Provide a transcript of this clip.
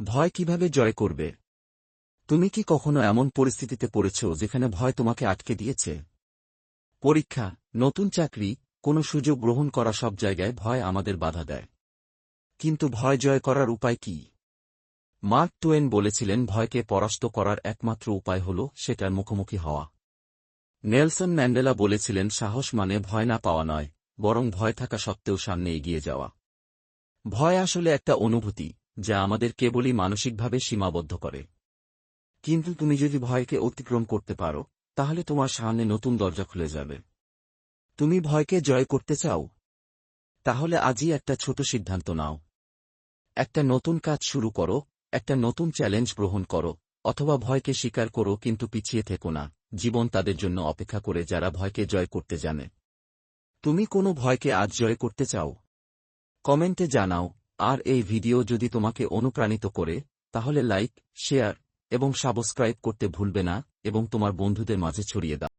ভয় কিভাবে জয় করবে? তুমি কি কখনো এমন পরিস্থিতিতে পড়েছ যেখানে ভয় তোমাকে আটকে দিয়েছে? পরীক্ষা, নতুন চাকরি, কোনো সুযোগ গ্রহণ করা, সব জায়গায় ভয় আমাদের বাধা দেয়। কিন্তু ভয় জয় করার উপায় কি? মার্ক টোয়েন বলেছিলেন, ভয়কে পরাস্ত করার একমাত্র উপায় হল সেটার মুখোমুখি হওয়া। নেলসন ম্যান্ডেলা বলেছিলেন, সাহস মানে ভয় না পাওয়া নয়, বরং ভয় থাকা সত্ত্বেও সামনে এগিয়ে যাওয়া। ভয় আসলে একটা অনুভূতি, যা আমাদের কেবলই মানসিকভাবে সীমাবদ্ধ করে। কিন্তু তুমি যদি ভয়কে অতিক্রম করতে পারো, তাহলে তোমার সামনে নতুন দরজা খুলে যাবে। তুমি ভয়কে জয় করতে চাও? তাহলে আজই একটা ছোট সিদ্ধান্ত নাও। একটা নতুন কাজ শুরু করো, একটা নতুন চ্যালেঞ্জ গ্রহণ করো, অথবা ভয়কে স্বীকার করো, কিন্তু পিছিয়ে থেকো না। জীবন তাদের জন্য অপেক্ষা করে যারা ভয়কে জয় করতে জানে। তুমি কোনো ভয়কে আজ জয় করতে চাও? কমেন্টে জানাও। আর এই ভিডিও যদি তোমাকে অনুপ্রাণিত করে, তাহলে লাইক, শেয়ার এবং সাবস্ক্রাইব করতে ভুলবে না, এবং তোমার বন্ধুদের মাঝে ছড়িয়ে দাও।